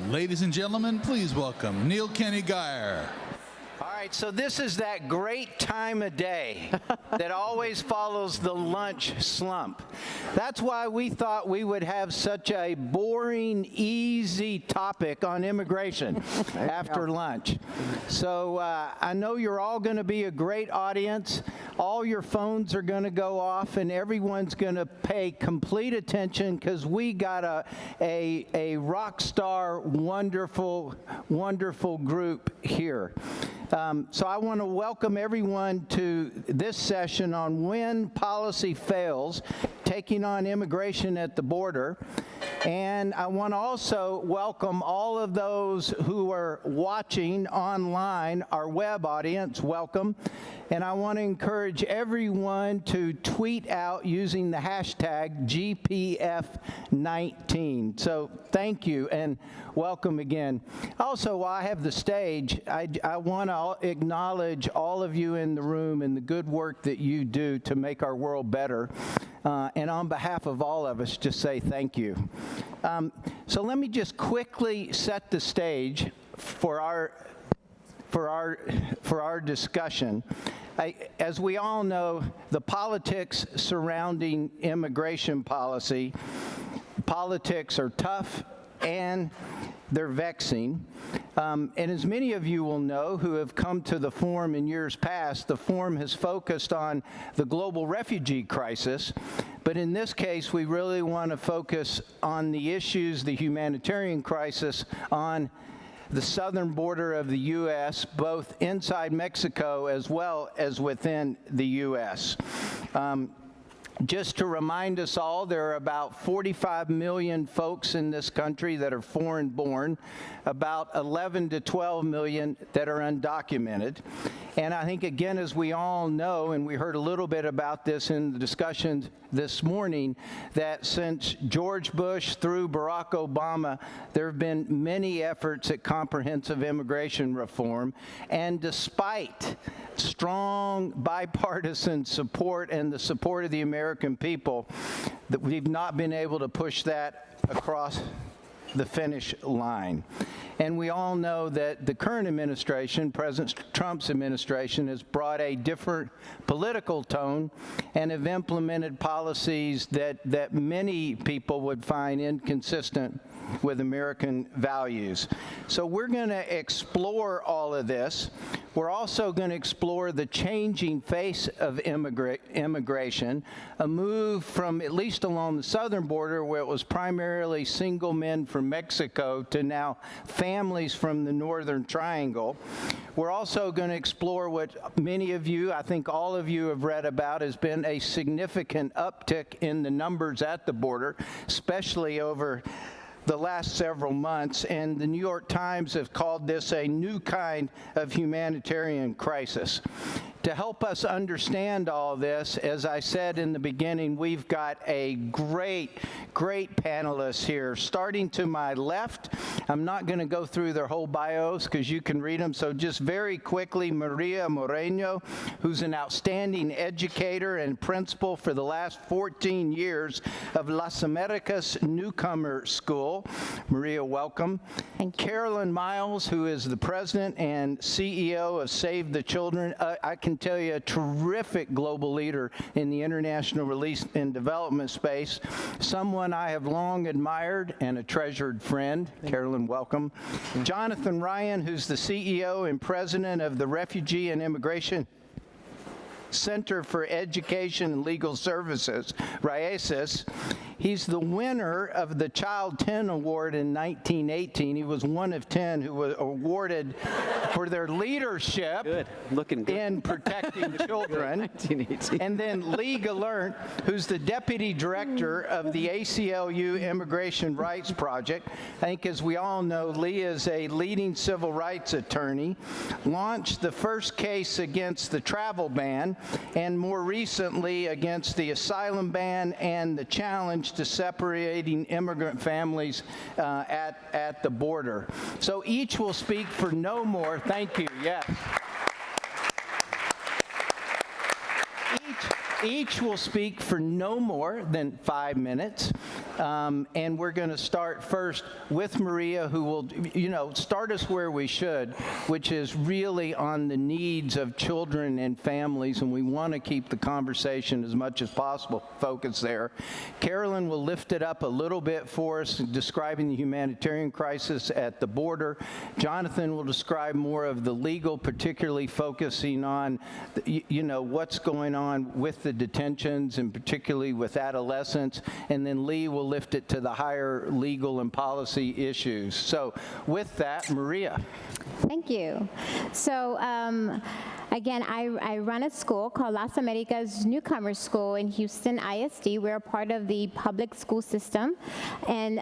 Ladies and gentlemen, please welcome Neil Kenny Geyer. All right, so this is that great time of day that always follows the lunch slump. That's why we thought we would have such a boring, easy topic on immigration after lunch. So I know you're all going to be a great audience. All your phones are going to go off, and everyone's going to pay complete attention because we got a rock star, wonderful, wonderful group here. So I want to welcome everyone to this session on when policy fails, taking on immigration at the border. And I want to also welcome all of those who are watching online, our web audience, welcome. And I want to encourage everyone to tweet out using the hashtag GPF19. So thank you and welcome again. Also, while I have the stage, I want to acknowledge all of you in the room and the good work that you do to make our world better. And on behalf of all of us, just say thank you. So let me just quickly set the stage for our discussion. As we all know, the politics surrounding immigration policy, politics are tough and they're vexing. And as many of you will know who have come to the forum in years past, the forum has focused on the global refugee crisis. But in this case, we really want to focus on the issues, the humanitarian crisis on the southern border of the U.S., both inside Mexico as well as within the U.S. Just to remind us all, there are about 45 million folks in this country that are foreign-born, about 11 to 12 million that are undocumented. And I think, again, as we all know, and we heard a little bit about this in the discussion this morning, that since George Bush through Barack Obama, there have been many efforts at comprehensive immigration reform. And despite strong bipartisan support and the support of the American people, that we've not been able to push that across the finish line. And we all know that the current administration, President Trump's administration, has brought a different political tone and have implemented policies that many people would find inconsistent with American values. So we're going to explore all of this. We're also going to explore the changing face of immigration, a move from, at least along the southern border, where it was primarily single men from Mexico, to now families from the northern triangle. We're also going to explore what many of you, I think all of you have read about, has been a significant uptick in the numbers at the border, especially over the last several months, and the New York Times have called this a new kind of humanitarian crisis. To help us understand all this, as I said in the beginning, we've got a great panelists here. Starting to my left, I'm not going to go through their whole bios because you can read them, so just very quickly, Maria Moreno, who's an outstanding educator and principal for the last 14 years of Las Americas Newcomer School. Maria, welcome. Thank you. Carolyn Miles, who is the president and CEO of Save the Children. I can tell you, a terrific global leader in the international release and development space, someone I have long admired and a treasured friend. Carolyn, welcome. Jonathan Ryan, who's the CEO and president of the Refugee and Immigration Center for Education and Legal Services, RIASIS. He's the winner of the Child 10 Award in 1918. He was one of 10 who was awarded for their leadership in protecting children. 1918. And then Lee Gallant, who's the deputy director of the ACLU Immigration Rights Project. I think, as we all know, Lee is a leading civil rights attorney, launched the first case against the travel ban, and more recently against the asylum ban and the challenge to separating immigrant families at the border. So each will speak for no more, thank you, yes. Each will speak for no more than 5 minutes. And we're going to start first with Maria, who will, start us where we should, which is really on the needs of children and families, and we want to keep the conversation as much as possible focused there. Carolyn will lift it up a little bit for us, describing the humanitarian crisis at the border. Jonathan will describe more of the legal, particularly focusing on, what's going on with the detentions, and particularly with adolescents. And then Lee will lift it to the higher legal and policy issues. So with that, Maria. Thank you. So again, I run a school called Las Americas Newcomers School in Houston ISD. We're a part of the public school system. And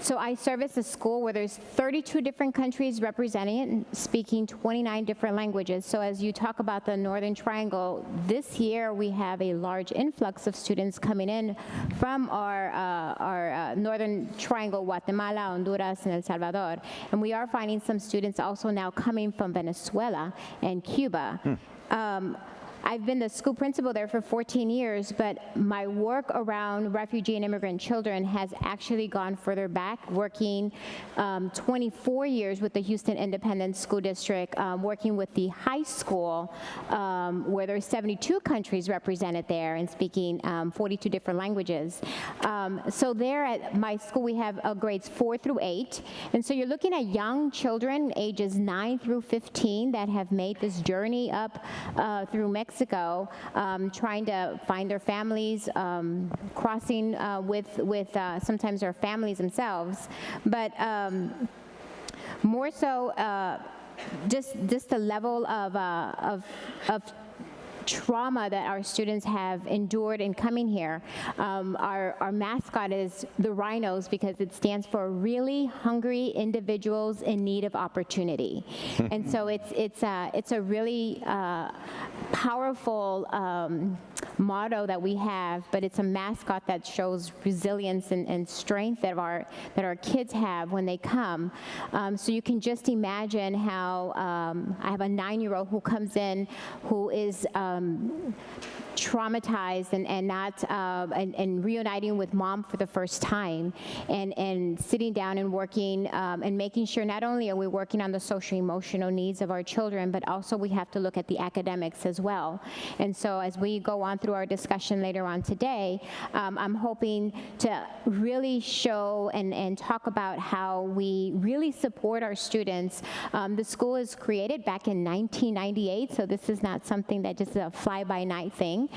so I service a school where there's 32 different countries represented, speaking 29 different languages. So as you talk about the Northern Triangle, this year we have a large influx of students coming in from our Northern Triangle, Guatemala, Honduras, and El Salvador. And we are finding some students also now coming from Venezuela and Cuba. I've been the school principal there for 14 years, but my work around refugee and immigrant children has actually gone further back, working 24 years with the Houston Independent School District, working with the high school, where there's 72 countries represented there and speaking 42 different languages. So there at my school, we have grades 4 through 8. And so you're looking at young children, ages 9 through 15, that have made this journey up through Mexico, trying to find their families, crossing with sometimes their families themselves, but more so just the level of trauma that our students have endured in coming here. Our mascot is the rhinos because it stands for really hungry individuals in need of opportunity. And so it's a really powerful motto that we have, but it's a mascot that shows resilience and strength that our kids have when they come. So you can just imagine how I have a 9-year-old who comes in who is traumatized and not and reuniting with mom for the first time, and sitting down and working and making sure not only are we working on the social emotional needs of our children, but also we have to look at the academics as well. And so as we go on through our discussion later on today, I'm hoping to really show and talk about how we really support our students. The school was created back in 1998, so this is not something that just is a fly-by-night thing.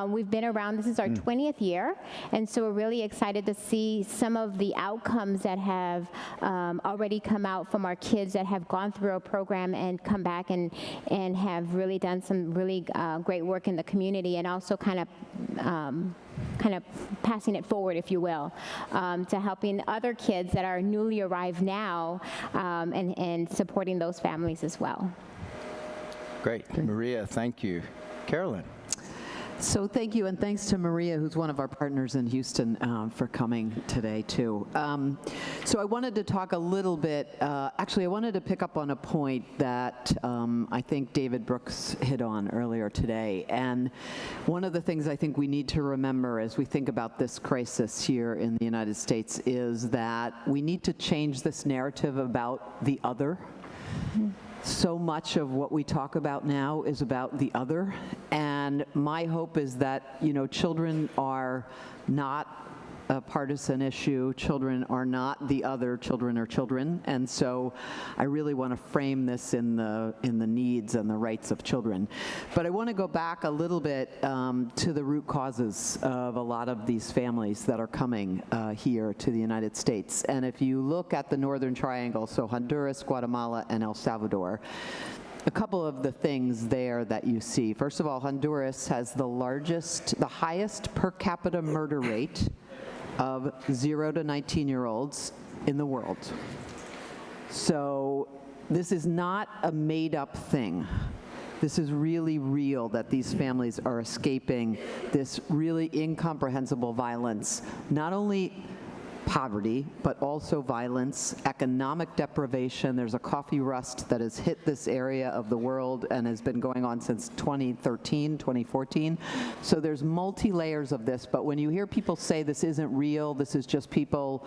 We've been around, this is our 20th year, and so we're really excited to see some of the outcomes that have already come out from our kids that have gone through our program and come back and have really done some really great work in the community, and also kind of passing it forward, if you will, to helping other kids that are newly arrived now, and supporting those families as well. Great. Maria, thank you. Carolyn. So thank you, and thanks to Maria, who's one of our partners in Houston, for coming today, too. So I wanted to talk a little bit, actually I wanted to pick up on a point that I think David Brooks hit on earlier today. And one of the things I think we need to remember as we think about this crisis here in the United States is that we need to change this narrative about the other. So much of what we talk about now is about the other, and my hope is that, children are not a partisan issue. Children are not the other. Children are children, and so I really want to frame this in the needs and the rights of children. But I want to go back a little bit to the root causes of a lot of these families that are coming here to the United States. And if you look at the Northern Triangle, so Honduras, Guatemala, and El Salvador, a couple of the things there that you see. First of all, Honduras has the highest per capita murder rate of 0 to 19-year-olds in the world. So this is not a made-up thing. This is really real, that these families are escaping this really incomprehensible violence, not only poverty, but also violence, economic deprivation. There's a coffee rust that has hit this area of the world and has been going on since 2013, 2014. So there's multi-layers of this, but when you hear people say this isn't real, this is just people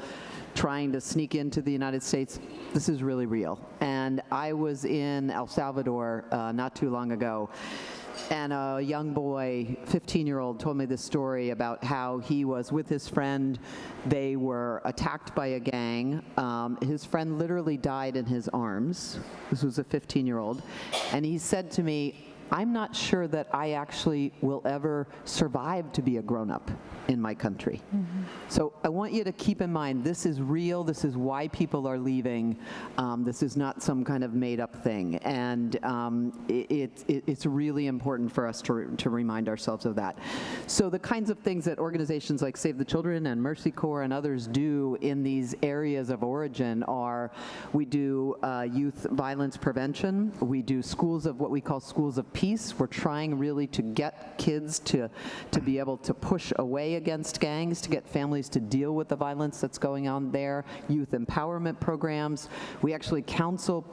trying to sneak into the United States, this is really real. And I was in El Salvador not too long ago, and a young boy, 15-year-old, told me this story about how he was with his friend. They were attacked by a gang. His friend literally died in his arms. This was a 15-year-old. And he said to me, I'm not sure that I actually will ever survive to be a grown-up in my country. Mm-hmm. So I want you to keep in mind, this is real, this is why people are leaving, this is not some kind of made-up thing, and it's really important for us to remind ourselves of that. So the kinds of things that organizations like Save the Children and Mercy Corps and others do in these areas of origin are, we do youth violence prevention, we do schools of what we call schools of peace. We're trying really to get kids to be able to push away against gangs, to get families to deal with the violence that's going on there. Youth empowerment programs. We actually counsel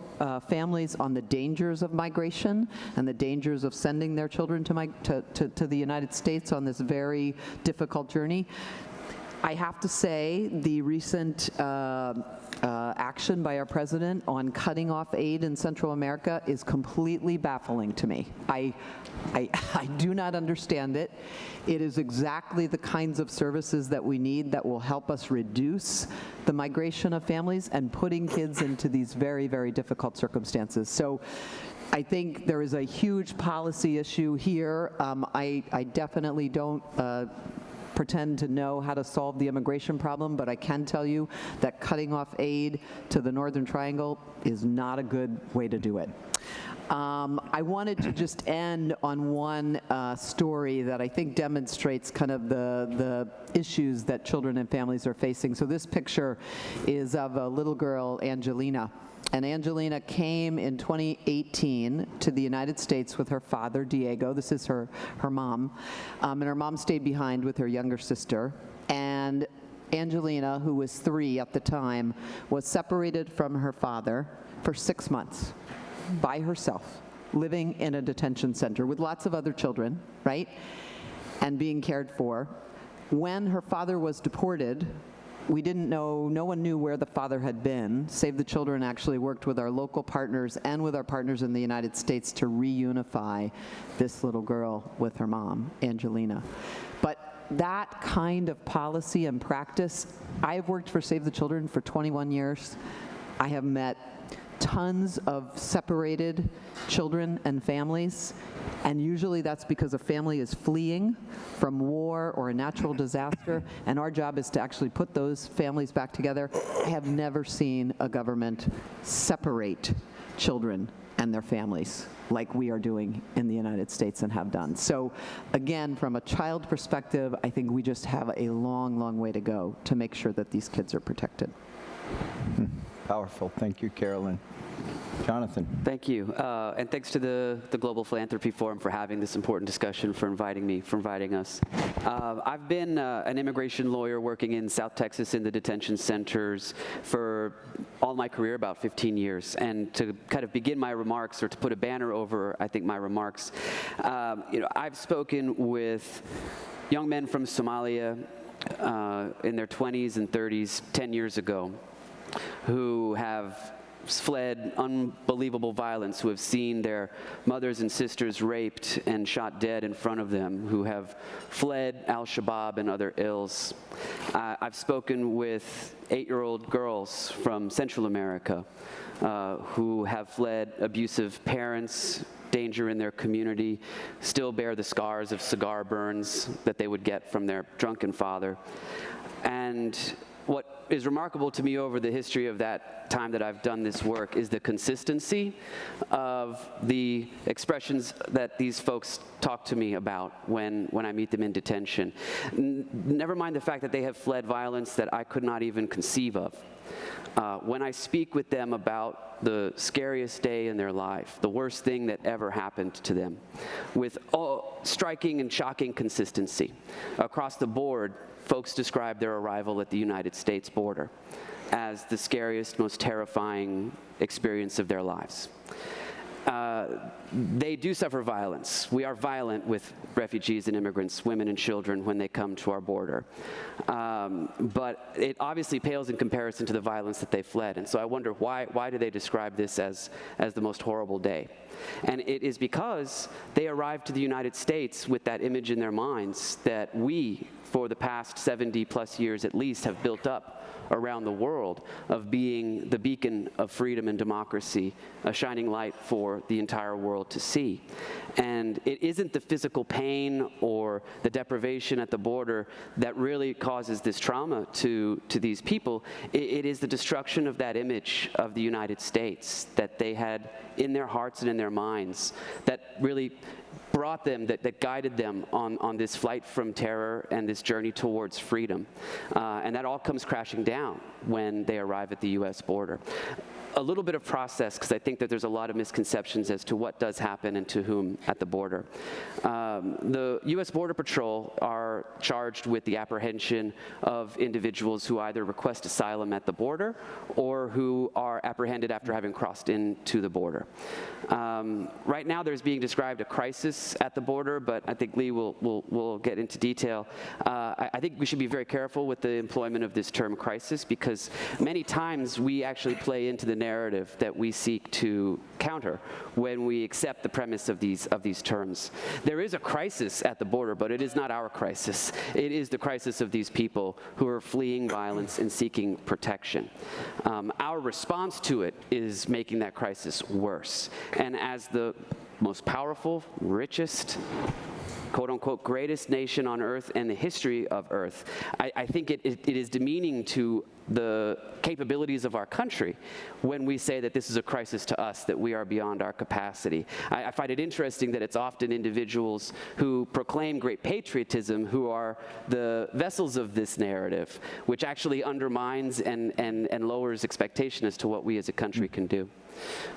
families on the dangers of migration and the dangers of sending their children to the United States on this very difficult journey. I have to say, the recent action by our president on cutting off aid in Central America is completely baffling to me. I do not understand it. It is exactly the kinds of services that we need that will help us reduce the migration of families and putting kids into these very, very difficult circumstances. So I think there is a huge policy issue here. I definitely don't pretend to know how to solve the immigration problem, but I can tell you that cutting off aid to the Northern Triangle is not a good way to do it. I wanted to just end on one story that I think demonstrates kind of the issues that children and families are facing. So this picture is of a little girl, Angelina. And Angelina came in 2018 to the United States with her father, Diego. This is her mom. And her mom stayed behind with her younger sister. And Angelina, who was 3 at the time, was separated from her father for 6 months by herself, living in a detention center with lots of other children, right? And being cared for. When her father was deported, we didn't know, no one knew where the father had been. Save the Children actually worked with our local partners and with our partners in the United States to reunify this little girl with her mom, Angelina. But that kind of policy and practice, I've worked for Save the Children for 21 years. I have met tons of separated children and families, and usually that's because a family is fleeing from war or a natural disaster, and our job is to actually put those families back together. I have never seen a government separate children and their families like we are doing in the United States and have done. So again, from a child perspective, I think we just have a long, long way to go to make sure that these kids are protected. Powerful. Thank you, Carolyn. Jonathan. Thank you, and thanks to the Global Philanthropy Forum for having this important discussion, for inviting us. I've been an immigration lawyer working in South Texas in the detention centers for all my career, about 15 years. And to kind of begin my remarks, or to put a banner over, I think, my remarks, I've spoken with young men from Somalia in their 20s and 30s 10 years ago who have fled unbelievable violence, who have seen their mothers and sisters raped and shot dead in front of them, who have fled Al-Shabaab and other ills. I've spoken with 8-year-old girls from Central America who have fled abusive parents, danger in their community, still bear the scars of cigar burns that they would get from their drunken father. And what is remarkable to me over the history of that time that I've done this work is the consistency of the expressions that these folks talk to me about when I meet them in detention. Never mind the fact that they have fled violence that I could not even conceive of. When I speak with them about the scariest day in their life, the worst thing that ever happened to them, with striking and shocking consistency across the board, folks describe their arrival at the United States border as the scariest, most terrifying experience of their lives. They do suffer violence. We are violent with refugees and immigrants, women and children, when they come to our border. But it obviously pales in comparison to the violence that they fled. And so I wonder, why do they describe this as the most horrible day? And it is because they arrived to the United States with that image in their minds that we, for the past 70 plus years at least, have built up around the world of being the beacon of freedom and democracy, a shining light for the entire world to see. And it isn't the physical pain or the deprivation at the border that really causes this trauma to these people. It is the destruction of that image of the United States that they had in their hearts and in their minds that really brought them, that guided them on this flight from terror and this journey towards freedom. And that all comes crashing down when they arrive at the US border. A little bit of process, because I think that there's a lot of misconceptions as to what does happen and to whom at the border. The US Border Patrol are charged with the apprehension of individuals who either request asylum at the border or who are apprehended after having crossed into the border. Right now there's being described a crisis at the border, but I think Lee will get into detail. I think we should be very careful with the employment of this term crisis, because many times we actually play into the narrative that we seek to counter when we accept the premise of these terms. There is a crisis at the border, but it is not our crisis. It is the crisis of these people who are fleeing violence and seeking protection. Our response to it is making that crisis worse. And as the most powerful, richest, quote-unquote greatest nation on earth and the history of earth, I think it is demeaning to the capabilities of our country when we say that this is a crisis to us, that we are beyond our capacity. I find it interesting that it's often individuals who proclaim great patriotism who are the vessels of this narrative, which actually undermines and lowers expectation as to what we as a country can do.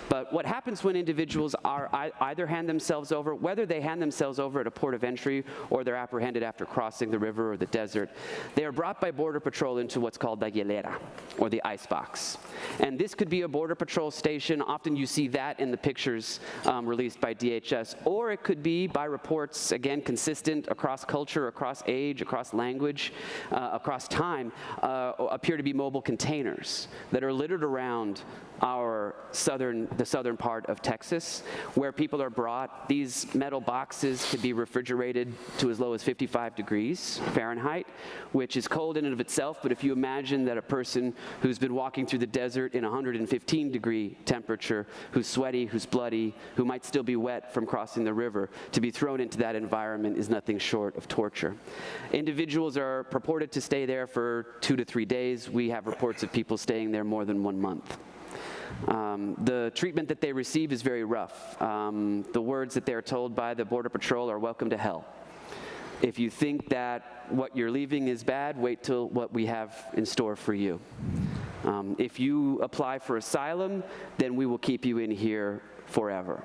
But what happens when individuals are either hand themselves over, whether they hand themselves over at a port of entry or they're apprehended after crossing the river or the desert, they are brought by Border Patrol into what's called the hielera, or the icebox. And this could be a Border Patrol station. Often you see that in the pictures released by DHS. Or it could be, by reports, again, consistent across culture, across age, across language, across time, appear to be mobile containers that are littered around the southern part of Texas, where people are brought. These metal boxes could be refrigerated to as low as 55 degrees Fahrenheit, which is cold in and of itself, but if you imagine that a person who's been walking through the desert in 115 degree temperature, who's sweaty, who's bloody, who might still be wet from crossing the river, to be thrown into that environment is nothing short of torture. Individuals are purported to stay there for 2 to 3 days. We have reports of people staying there more than 1 month. The treatment that they receive is very rough. The words that they're told by the Border Patrol are "welcome to hell." If you think that what you're leaving is bad, wait till what we have in store for you. If you apply for asylum, then we will keep you in here forever.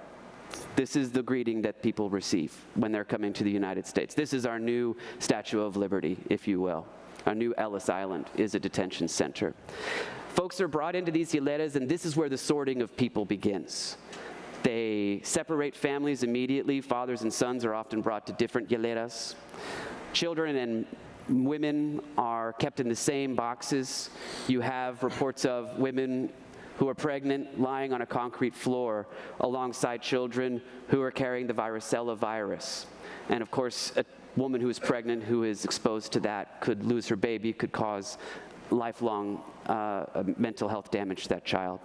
This is the greeting that people receive when they're coming to the United States. This is our new Statue of Liberty, if you will. Our new Ellis Island is a detention center. Folks are brought into these hieleras, and this is where the sorting of people begins. They separate families immediately. Fathers and sons are often brought to different hieleras. Children and women are kept in the same boxes. You have reports of women who are pregnant lying on a concrete floor alongside children who are carrying the varicella virus. And of course, a woman who is pregnant who is exposed to that could lose her baby, could cause lifelong mental health damage to that child.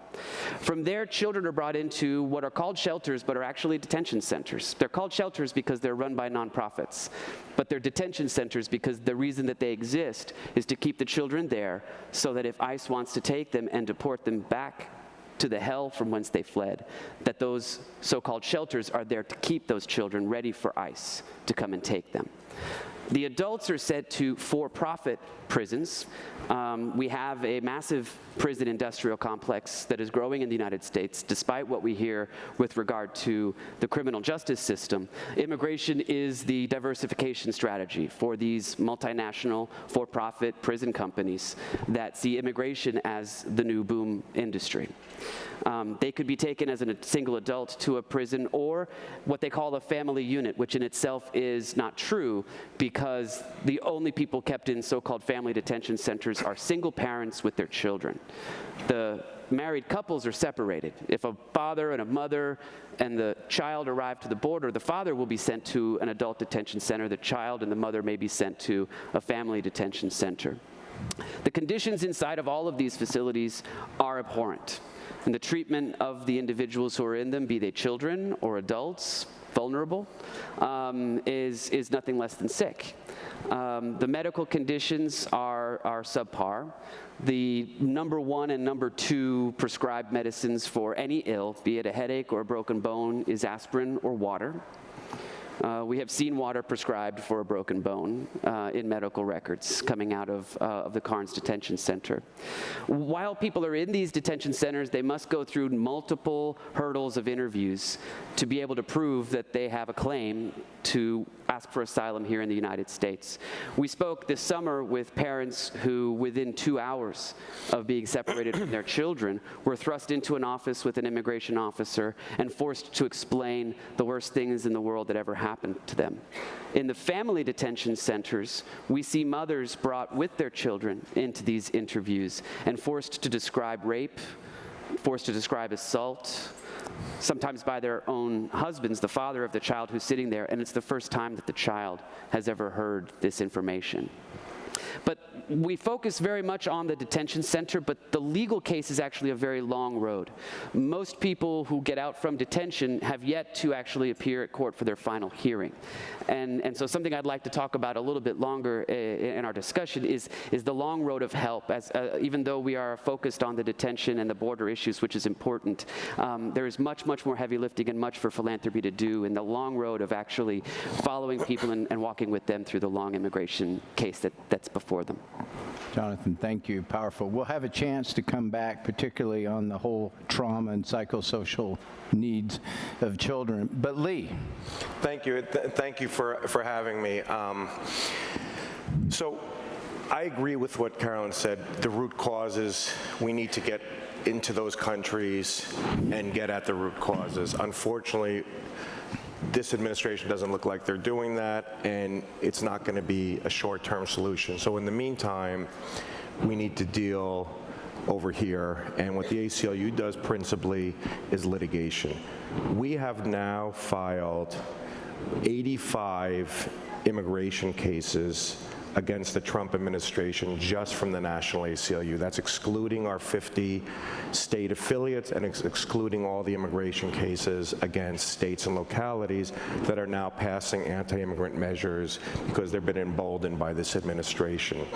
From there, children are brought into what are called shelters, but are actually detention centers. They're called shelters because they're run by nonprofits, but they're detention centers because the reason that they exist is to keep the children there so that if ICE wants to take them and deport them back to the hell from whence they fled, that those so-called shelters are there to keep those children ready for ICE to come and take them. The adults are sent to for-profit prisons. We have a massive prison industrial complex that is growing in the United States, despite what we hear with regard to the criminal justice system. Immigration is the diversification strategy for these multinational, for-profit prison companies that see immigration as the new boom industry. They could be taken as a single adult to a prison, or what they call a family unit, which in itself is not true, because the only people kept in so-called family detention centers are single parents with their children. The married couples are separated. If a father and a mother and the child arrive to the border, the father will be sent to an adult detention center. The child and the mother may be sent to a family detention center. The conditions inside of all of these facilities are abhorrent. And the treatment of the individuals who are in them, be they children or adults, vulnerable, is nothing less than sick. The medical conditions are subpar. The number 1 and number 2 prescribed medicines for any ill, be it a headache or a broken bone, is aspirin or water. We have seen water prescribed for a broken bone in medical records coming out of the Carnes Detention Center. While people are in these detention centers, they must go through multiple hurdles of interviews to be able to prove that they have a claim to ask for asylum here in the United States. We spoke this summer with parents who, within 2 hours of being separated from their children, were thrust into an office with an immigration officer and forced to explain the worst things in the world that ever happened to them. In the family detention centers, we see mothers brought with their children into these interviews and forced to describe rape, forced to describe assault, sometimes by their own husbands, the father of the child who's sitting there, and it's the first time that the child has ever heard this information. But we focus very much on the detention center, but the legal case is actually a very long road. Most people who get out from detention have yet to actually appear at court for their final hearing. And so something I'd like to talk about a little bit longer in our discussion is the long road of help. As even though we are focused on the detention and the border issues, which is important, there is much, much more heavy lifting and much for philanthropy to do in the long road of actually following people and walking with them through the long immigration case that's before them. Jonathan, thank you. Powerful. We'll have a chance to come back, particularly on the whole trauma and psychosocial needs of children. But Lee. Thank you. Thank you for having me. So I agree with what Carolyn said. The root causes, we need to get into those countries and get at the root causes. Unfortunately, this administration doesn't look like they're doing that, and it's not going to be a short-term solution. So in the meantime, we need to deal over here, and what the ACLU does principally is litigation. We have now filed 85 immigration cases against the Trump administration just from the National ACLU. That's excluding our 50 state affiliates and excluding all the immigration cases against states and localities that are now passing anti-immigrant measures because they've been emboldened by this administration.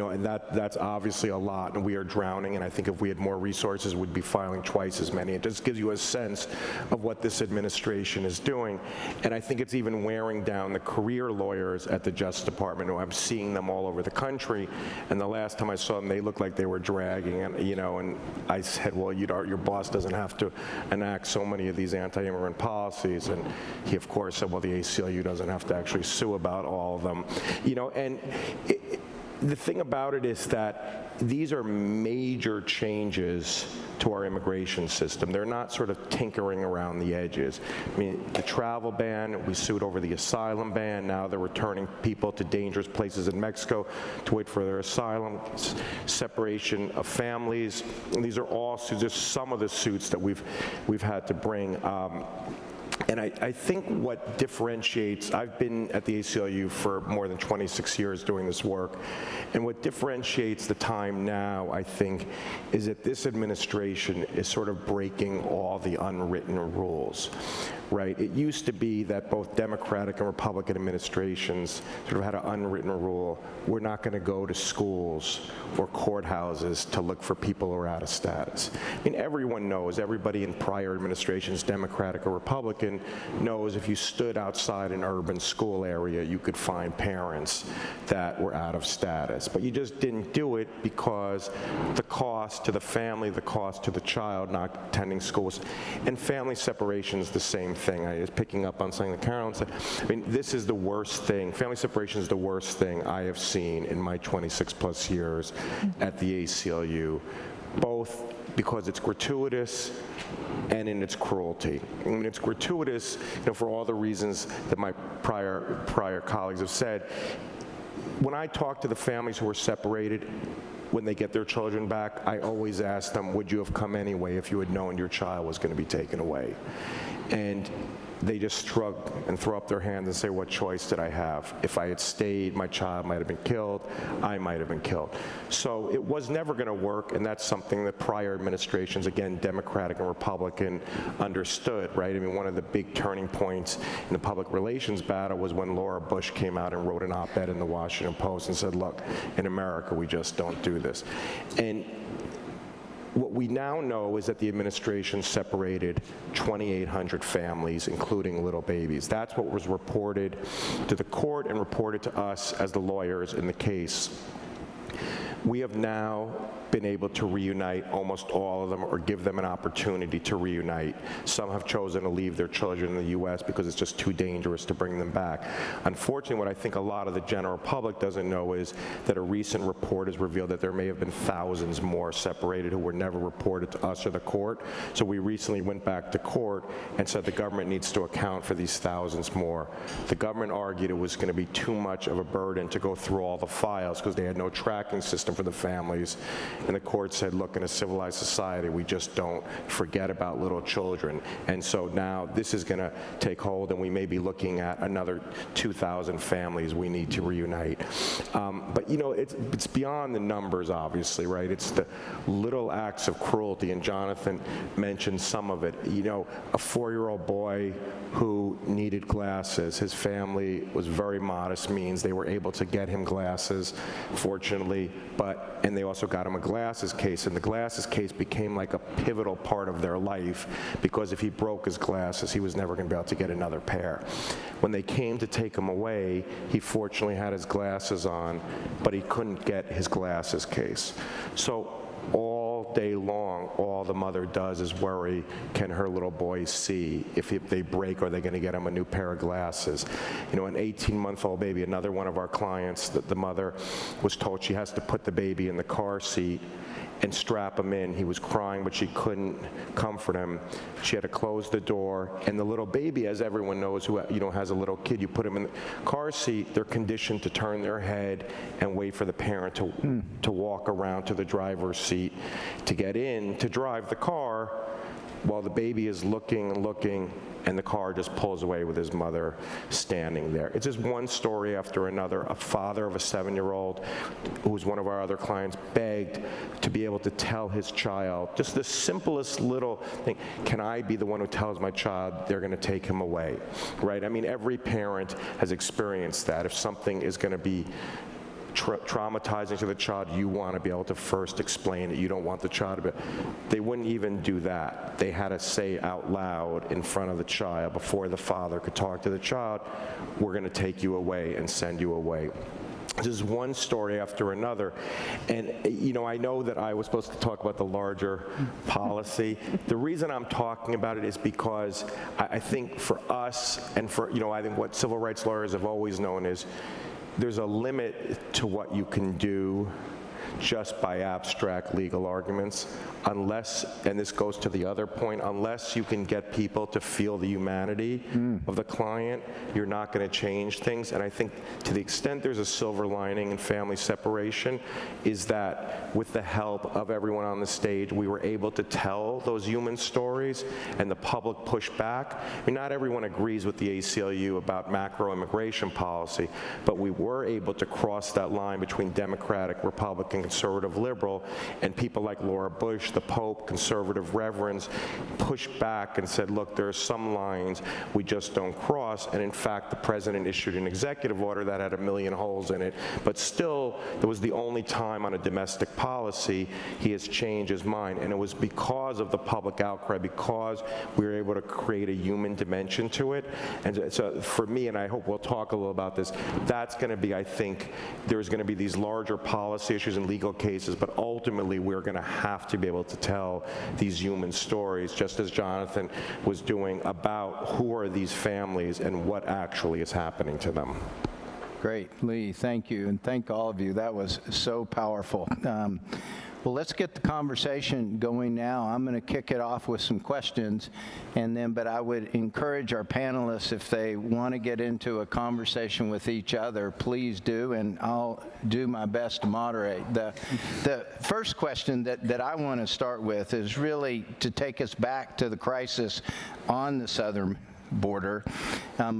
And that's obviously a lot, and we are drowning, and I think if we had more resources, we'd be filing twice as many. It just gives you a sense of what this administration is doing, and I think it's even wearing down the career lawyers at the Justice Department, who I'm seeing them all over the country, and the last time I saw them, they looked like they were dragging, and I said, well, your boss doesn't have to enact so many of these anti-immigrant policies, and he, of course, said, well, the ACLU doesn't have to actually sue about all of them, and the thing about it is that these are major changes to our immigration system. They're not sort of tinkering around the edges. I mean, the travel ban, we sued over the asylum ban. Now they're returning people to dangerous places in Mexico to wait for their asylum. Separation of families. And these are all just some of the suits that we've had to bring. And I think what differentiates, I've been at the ACLU for more than 26 years doing this work, and what differentiates the time now, I think, is that this administration is sort of breaking all the unwritten rules. right? It used to be that both Democratic and Republican administrations sort of had an unwritten rule: we're not going to go to schools or courthouses to look for people who are out of status. I mean, everyone knows, everybody in prior administrations, Democratic or Republican, knows if you stood outside an urban school area, you could find parents that were out of status. But you just didn't do it because the cost to the family, the cost to the child not attending schools, and family separation is the same thing. I was picking up on something that Carolyn said. I mean, this is the worst thing. Family separation is the worst thing I have seen in my 26 plus years at the ACLU, both because it's gratuitous and in its cruelty. I mean, it's gratuitous, for all the reasons that my prior colleagues have said. When I talk to the families who are separated, when they get their children back, I always ask them, would you have come anyway if you had known your child was going to be taken away? And they just shrug and throw up their hands and say, what choice did I have? If I had stayed, my child might have been killed, I might have been killed. So it was never going to work, and that's something that prior administrations, again, Democratic and Republican, understood, right? I mean, one of the big turning points in the public relations battle was when Laura Bush came out and wrote an op-ed in the Washington Post and said, look, in America, we just don't do this. And what we now know is that the administration separated 2,800 families, including little babies. That's what was reported to the court and reported to us as the lawyers in the case. We have now been able to reunite almost all of them, or give them an opportunity to reunite. Some have chosen to leave their children in the U.S. because it's just too dangerous to bring them back. Unfortunately, what I think a lot of the general public doesn't know is that a recent report has revealed that there may have been thousands more separated who were never reported to us or the court. So we recently went back to court and said the government needs to account for these thousands more. The government argued it was going to be too much of a burden to go through all the files because they had no tracking system for the families. And the court said, look, in a civilized society, we just don't forget about little children. And so now this is going to take hold, and we may be looking at another 2,000 families we need to reunite. But it's beyond the numbers, obviously, right? It's the little acts of cruelty, and Jonathan mentioned some of it. A 4-year-old boy who needed glasses. His family was very modest means. They were able to get him glasses, fortunately, and they also got him a glasses case, and the glasses case became like a pivotal part of their life, because if he broke his glasses, he was never going to be able to get another pair. When they came to take him away, he fortunately had his glasses on, but he couldn't get his glasses case. So all day long, all the mother does is worry, can her little boy see? If they break, are they going to get him a new pair of glasses? An 18-month-old baby, another one of our clients, that the mother was told she has to put the baby in the car seat and strap him in. He was crying, but she couldn't comfort him. She had to close the door, and the little baby, as everyone knows who has a little kid, you put him in the car seat, they're conditioned to turn their head and wait for the parent to walk around to the driver's seat to get in to drive the car, while the baby is looking and looking, and the car just pulls away with his mother standing there. It's just one story after another. A father of a 7-year-old, who was one of our other clients, begged to be able to tell his child, just the simplest little thing, can I be the one who tells my child they're going to take him away, right? I mean, every parent has experienced that. If something is going to be traumatizing to the child, you want to be able to first explain it. You don't want the child to be. They wouldn't even do that. They had to say out loud in front of the child, before the father could talk to the child, we're going to take you away and send you away. This is one story after another. And, I know that I was supposed to talk about the larger policy. The reason I'm talking about it is because I think for us, and for, I think what civil rights lawyers have always known is, there's a limit to what you can do just by abstract legal arguments, unless, and this goes to the other point, unless you can get people to feel the humanity of the client, you're not going to change things. And I think to the extent there's a silver lining in family separation is that with the help of everyone on the stage, we were able to tell those human stories, and the public pushed back. I mean, not everyone agrees with the ACLU about macro immigration policy, but we were able to cross that line between Democratic, Republican, conservative liberal, and people like Laura Bush, the Pope, conservative reverends, pushed back and said, look, there are some lines we just don't cross, and in fact, the president issued an executive order that had 1 million holes in it, but still, it was the only time on a domestic policy he has changed his mind, and it was because of the public outcry, because we were able to create a human dimension to it. And so for me, and I hope we'll talk a little about this, that's going to be, I think, there's going to be these larger policy issues and legal cases, but ultimately we're going to have to be able to tell these human stories, just as Jonathan was doing, about who are these families and what actually is happening to them. Great, Lee, thank you, and thank all of you. That was so powerful. Well, let's get the conversation going now. I'm going to kick it off with some questions, but I would encourage our panelists, if they want to get into a conversation with each other, please do, and I'll do my best to moderate. The first question that I want to start with is really to take us back to the crisis on the southern border.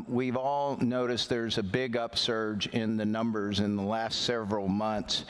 We've all noticed there's a big upsurge in the numbers in the last several months.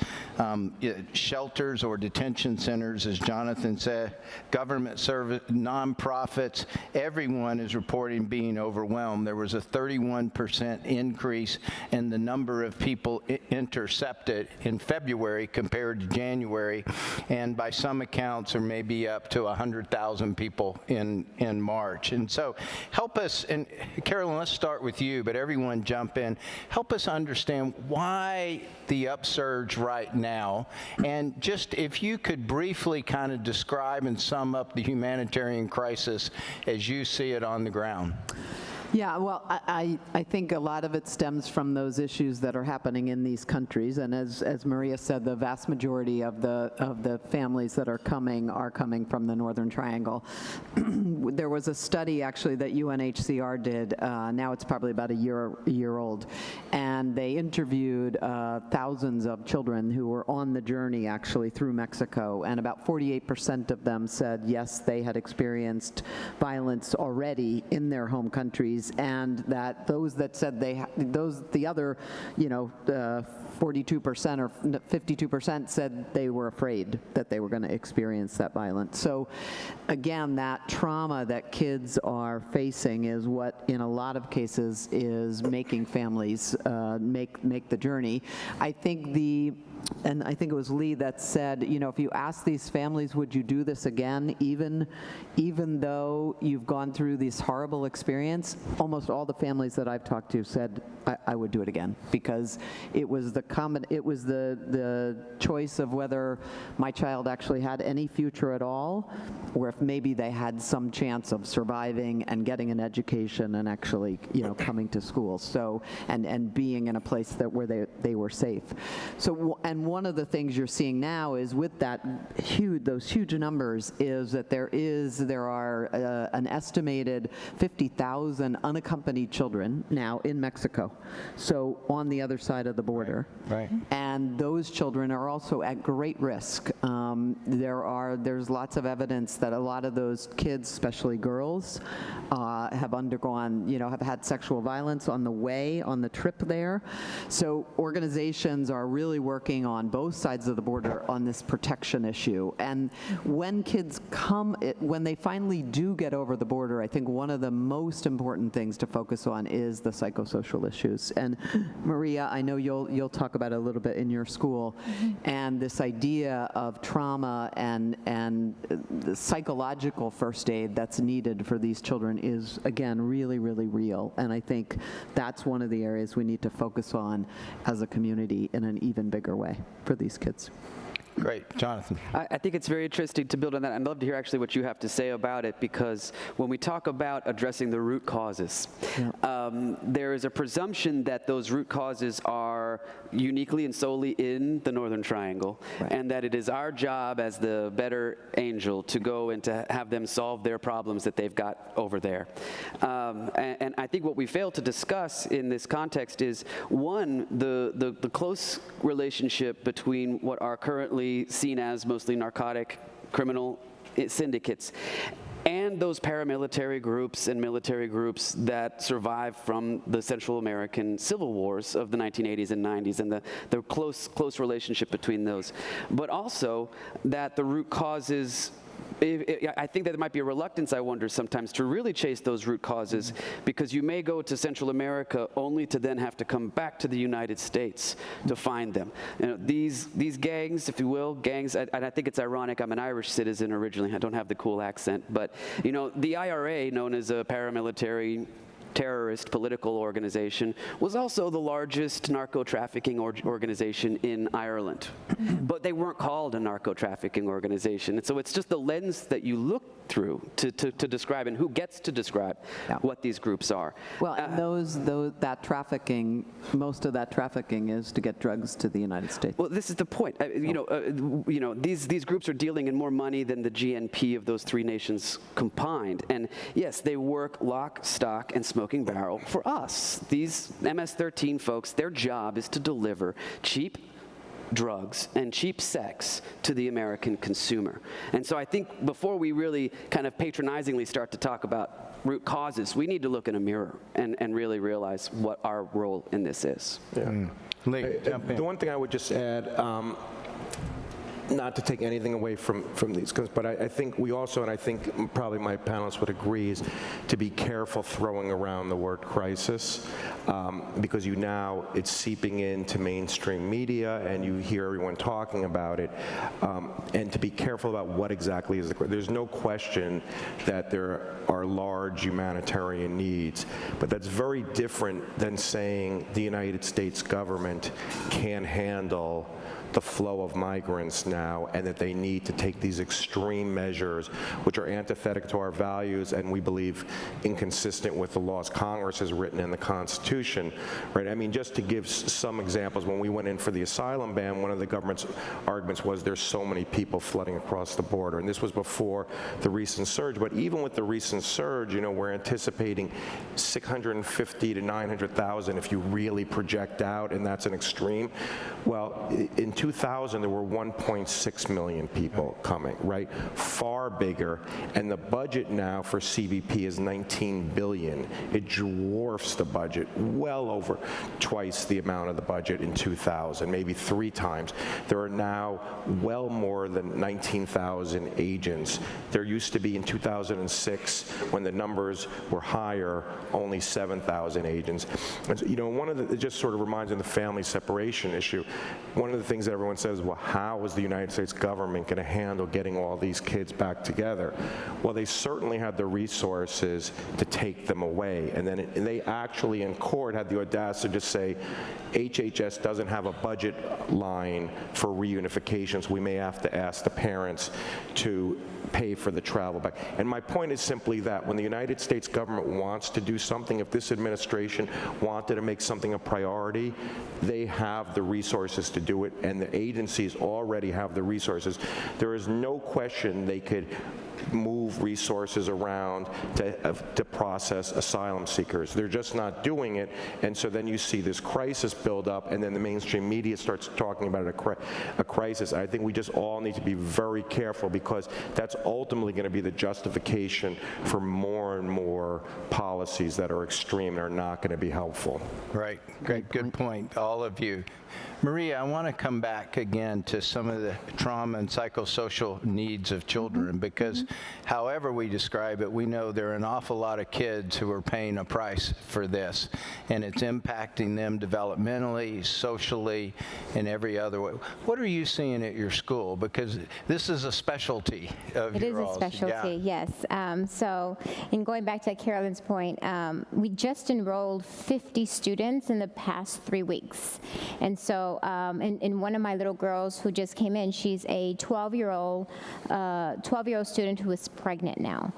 Shelters or detention centers, as Jonathan said, government service, nonprofits, everyone is reporting being overwhelmed. There was a 31% increase in the number of people intercepted in February compared to January, and by some accounts are maybe up to 100,000 people in March. And so help us, and Carolyn, let's start with you, but everyone jump in. Help us understand why the upsurge right now, and just if you could briefly kind of describe and sum up the humanitarian crisis as you see it on the ground. Yeah, well, I think a lot of it stems from those issues that are happening in these countries, and as Maria said, the vast majority of the families that are coming from the Northern Triangle. There was a study actually that UNHCR did. Now it's probably about a year old, and they interviewed thousands of children who were on the journey actually through Mexico, and about 48% of them said yes, they had experienced violence already in their home countries, and that those that said the other, 42% or 52% said they were afraid that they were going to experience that violence. So again, that trauma that kids are facing is what in a lot of cases is making families make the journey. I think it was Lee that said, if you ask these families, would you do this again, even though you've gone through this horrible experience, almost all the families that I've talked to said, I would do it again, because it was the choice of whether my child actually had any future at all, or if maybe they had some chance of surviving and getting an education and actually, coming to school. So, and being in a place where they were safe. So, and one of the things you're seeing now is with those huge numbers is that there are an estimated 50,000 unaccompanied children now in Mexico, so on the other side of the border. Right. And those children are also at great risk. There's lots of evidence that a lot of those kids, especially girls, have undergone, have had sexual violence on the trip there. So organizations are really working on both sides of the border on this protection issue. And when kids when they finally do get over the border, I think one of the most important things to focus on is the psychosocial issues. And Maria, I know you'll talk about it a little bit in your school, and this idea of trauma and the psychological first aid that's needed for these children is, again, really, really real. And I think that's one of the areas we need to focus on as a community in an even bigger way for these kids. Great. Jonathan. I think it's very interesting to build on that. I'd love to hear actually what you have to say about it, because when we talk about addressing the root causes, there is a presumption that those root causes are uniquely and solely in the Northern Triangle, and that it is our job as the better angel to go and to have them solve their problems that they've got over there. And I think what we fail to discuss in this context is, one, the close relationship between what are currently seen as mostly narcotic criminal syndicates and those paramilitary groups and military groups that survived from the Central American civil wars of the 1980s and 90s, and the close relationship between those. But also that the root causes, I think that there might be a reluctance, I wonder, sometimes to really chase those root causes, because you may go to Central America only to then have to come back to the United States to find them. You know, these gangs, if you will, and I think it's ironic, I'm an Irish citizen originally, I don't have the cool accent, but you know, the IRA, known as a paramilitary terrorist political organization, was also the largest narco-trafficking organization in Ireland. But they weren't called a narco-trafficking organization. And so it's just the lens that you look through to describe, and who gets to describe what these groups are. Well, and that trafficking, most of that trafficking is to get drugs to the United States. Well, this is the point. These groups are dealing in more money than the GNP of those three nations combined. And yes, they work lock, stock, and smoking barrel for us. These MS-13 folks, their job is to deliver cheap drugs and cheap sex to the American consumer. And so I think before we really kind of patronizingly start to talk about root causes, we need to look in a mirror and really realize what our role in this is. Yeah. Lee, jump in. The one thing I would just add, not to take anything away from these, but I think we also, and I think probably my panelists would agree, is to be careful throwing around the word crisis, because it's seeping into mainstream media, and you hear everyone talking about it, and to be careful about what exactly is the crisis. There's no question that there are large humanitarian needs, but that's very different than saying the United States government can't handle the flow of migrants now, and that they need to take these extreme measures, which are antithetical to our values and we believe inconsistent with the laws Congress has written in the Constitution, right? I mean, just to give some examples, when we went in for the asylum ban, one of the government's arguments was there's so many people flooding across the border, and this was before the recent surge. But even with the recent surge, we're anticipating 650 to 900,000 if you really project out, and that's an extreme. Well, in 2000, there were 1.6 million people coming, right? Far bigger. And the budget now for CBP is $19 billion. It dwarfs the budget, well over twice the amount of the budget in 2000, maybe 3 times. There are now well more than 19,000 agents. There used to be in 2006, when the numbers were higher, only 7,000 agents. And so, it just sort of reminds me of the family separation issue. One of the things that everyone says, well, how is the United States government going to handle getting all these kids back together? Well, they certainly had the resources to take them away. And then they actually, in court, had the audacity to just say, HHS doesn't have a budget line for reunification, so we may have to ask the parents to pay for the travel back. And my point is simply that when the United States government wants to do something, if this administration wanted to make something a priority, they have the resources to do it, and the agencies already have the resources. There is no question they could move resources around to process asylum seekers. They're just not doing it, and so then you see this crisis build up, and then the mainstream media starts talking about a crisis. I think we just all need to be very careful, because that's ultimately going to be the justification for more and more policies that are extreme and are not going to be helpful. Right. Great. Good point, all of you. Maria, I want to come back again to some of the trauma and psychosocial needs of children, because however we describe it, we know there are an awful lot of kids who are paying a price for this, and it's impacting them developmentally, socially, in every other way. What are you seeing at your school? Because this is a specialty of yours. It is a specialty, yes. So in going back to Carolyn's point, we just enrolled 50 students in the past 3 weeks. And so and one of my little girls who just came in, she's a 12-year-old student who is pregnant now,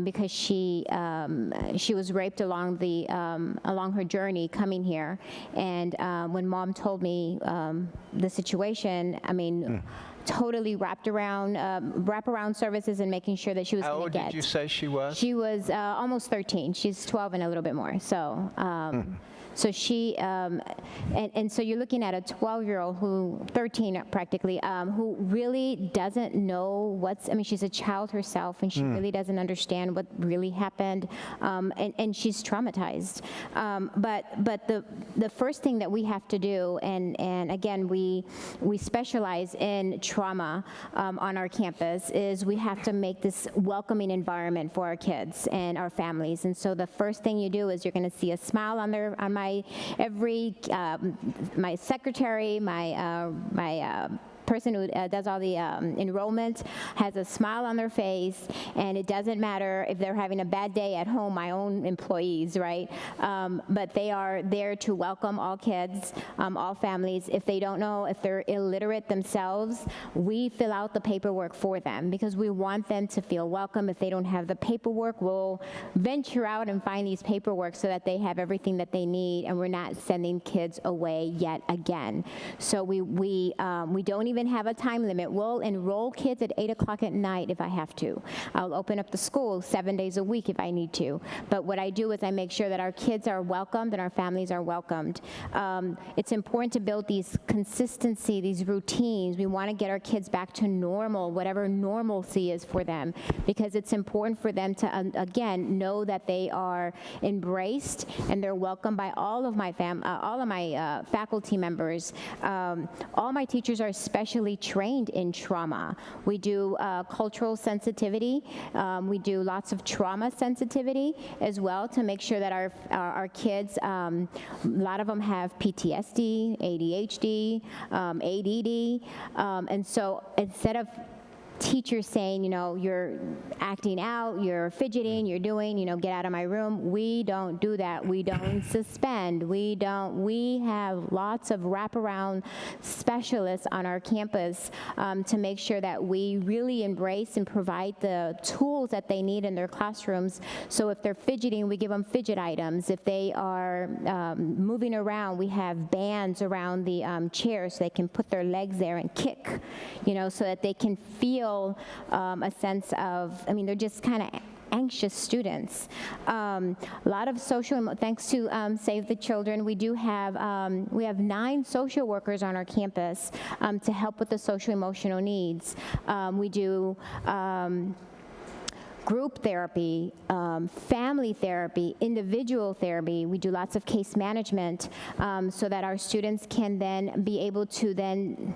because she was raped along her journey coming here. And when Mom told me the situation, I mean, totally wraparound services and making sure that she was going to get. How old did you say she was? She was almost 13. She's 12 and a little bit more. So. So she, and so you're looking at a 12-year-old who, 13 practically, who really doesn't know I mean, she's a child herself, and she really doesn't understand what really happened, and she's traumatized. But the first thing that we have to do, and again, we specialize in trauma on our campus, is we have to make this welcoming environment for our kids and our families. And so the first thing you do is you're going to see a smile on my secretary, my person who does all the enrollment has a smile on their face, and it doesn't matter if they're having a bad day at home, my own employees, right? But they are there to welcome all kids, all families. If they don't know, if they're illiterate themselves, we fill out the paperwork for them because we want them to feel welcome. If they don't have the paperwork, we'll venture out and find these paperwork so that they have everything that they need, and we're not sending kids away yet again. So we don't even have a time limit. We'll enroll kids at 8 o'clock at night if I have to. I'll open up the school 7 days a week if I need to. But what I do is I make sure that our kids are welcomed and our families are welcomed. It's important to build these consistency, these routines. We want to get our kids back to normal, whatever normalcy is for them, because it's important for them to, again, know that they are embraced and they're welcomed by all of my faculty members. All my teachers are especially trained in trauma. We do cultural sensitivity. We do lots of trauma sensitivity as well to make sure that our kids, a lot of them have PTSD, ADHD, ADD, and so instead of teachers saying, you're acting out, you're fidgeting, you're doing, get out of my room. We don't do that. We don't suspend. We have lots of wraparound specialists on our campus to make sure that we really embrace and provide the tools that they need in their classrooms. So if they're fidgeting, we give them fidget items. If they are moving around, we have bands around the chairs so they can put their legs there and kick, so that they can feel a sense of, they're just kind of anxious students. A lot of social, thanks to Save the Children, we have 9 social workers on our campus to help with the social emotional needs. We do group therapy, family therapy, individual therapy. We do lots of case management so that our students can then be able to then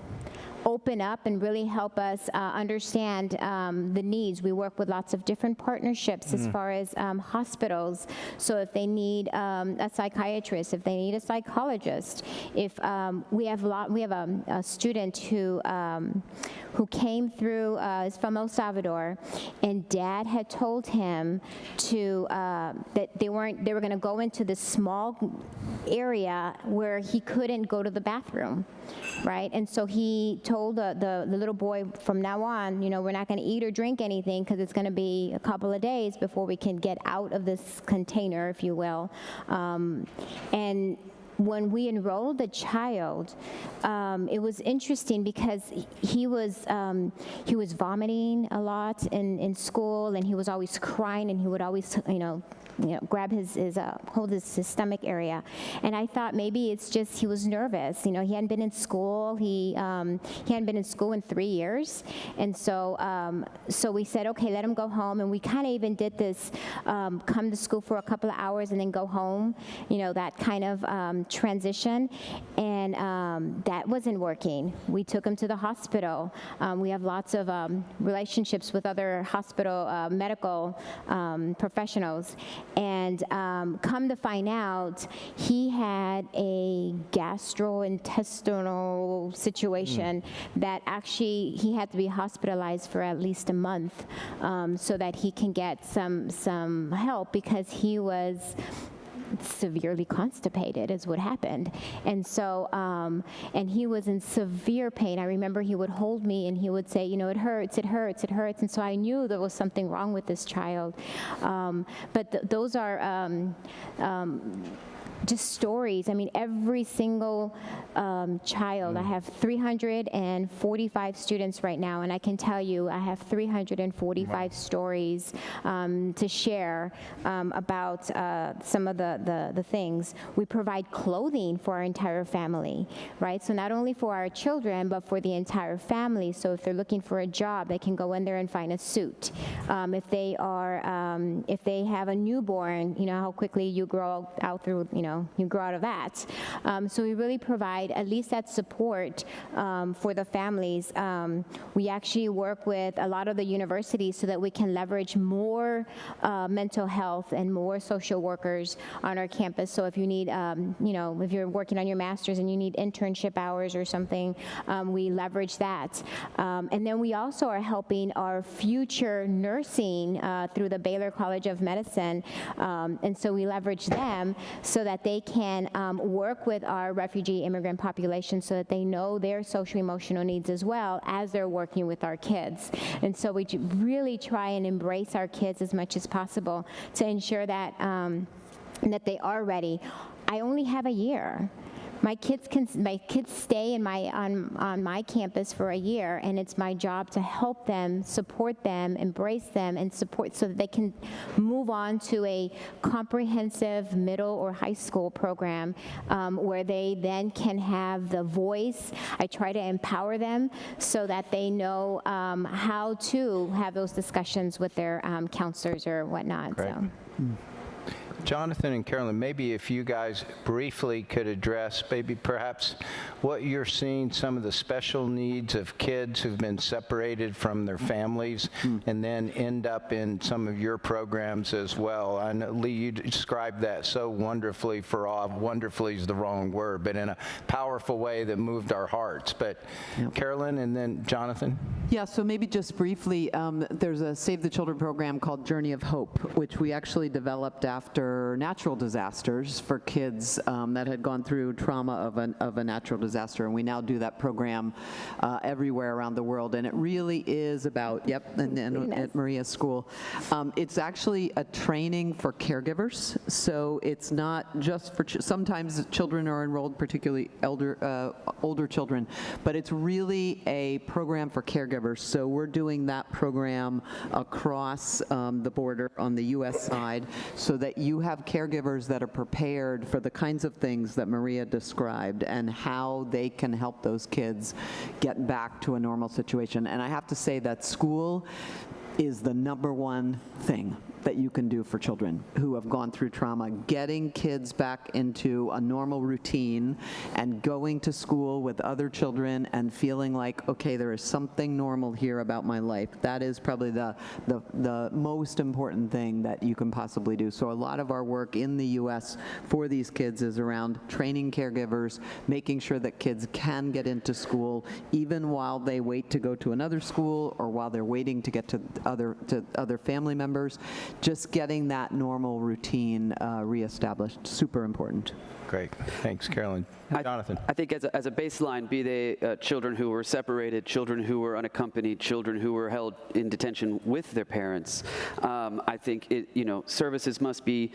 open up and really help us understand the needs. We work with lots of different partnerships as far as hospitals. So if they need a psychiatrist, if they need a psychologist, if we have a student who came through, is from El Salvador, and Dad had told him that they were going to go into this small area where he couldn't go to the bathroom, right? And so he told the little boy, from now on, we're not going to eat or drink anything because it's going to be a couple of days before we can get out of this container, if you will. And when we enrolled the child, it was interesting because he was vomiting a lot in school, and he was always crying, and he would always grab hold his stomach area. And I thought maybe it's just he was nervous. He hadn't been in school. He hadn't been in school in 3 years. And so we said, okay, let him go home. And we kind of even did this, come to school for a couple of hours and then go home, that kind of transition. And that wasn't working. We took him to the hospital. We have lots of relationships with other hospital medical professionals. And come to find out, he had a gastrointestinal situation that actually he had to be hospitalized for at least a month so that he can get some help, because he was severely constipated is what happened. And so, and he was in severe pain. I remember he would hold me and he would say, it hurts, it hurts, it hurts. And so I knew there was something wrong with this child. But those are just stories. I mean, every single child. I have 345 students right now, and I can tell you I have 345 stories to share about some of the things. We provide clothing for our entire family, right? So not only for our children, but for the entire family. So if they're looking for a job, they can go in there and find a suit. If they have a newborn, you know how quickly you grow out through, you grow out of that. So we really provide at least that support for the families. We actually work with a lot of the universities so that we can leverage more mental health and more social workers on our campus. So if you need, if you're working on your master's and you need internship hours or something, we leverage that. And then we also are helping our future nursing through the Baylor College of Medicine. And so we leverage them so that they can work with our refugee immigrant population so that they know their social emotional needs as well as they're working with our kids. And so we really try and embrace our kids as much as possible to ensure that that they are ready. I only have a year. My kids stay on my campus for a year, and it's my job to help them, support them, embrace them, and support so that they can move on to a comprehensive middle or high school program where they then can have the voice. I try to empower them so that they know how to have those discussions with their counselors or whatnot. Great. Jonathan and Carolyn, maybe if you guys briefly could address maybe perhaps what you're seeing, some of the special needs of kids who've been separated from their families and then end up in some of your programs as well. I know, Lee, you described that so wonderfully wonderfully is the wrong word, but in a powerful way that moved our hearts. But Carolyn and then Jonathan? Yeah, so maybe just briefly, there's a Save the Children program called Journey of Hope, which we actually developed after natural disasters for kids that had gone through trauma of a natural disaster, and we now do that program everywhere around the world, and it really is about, and at Maria's school. It's actually a training for caregivers, so it's not just for, sometimes children are enrolled, particularly older children, but it's really a program for caregivers, so we're doing that program across the border on the U.S. side so that you have caregivers that are prepared for the kinds of things that Maria described and how they can help those kids get back to a normal situation. And I have to say that school is the #1 thing that you can do for children who have gone through trauma. Getting kids back into a normal routine and going to school with other children and feeling like, okay, there is something normal here about my life. That is probably the most important thing that you can possibly do. So a lot of our work in the US for these kids is around training caregivers, making sure that kids can get into school even while they wait to go to another school or while they're waiting to get to other family members. Just getting that normal routine reestablished, super important. Great, thanks, Carolyn. Jonathan. I think as a baseline, be they children who were separated, children who were unaccompanied, children who were held in detention with their parents, I think services must be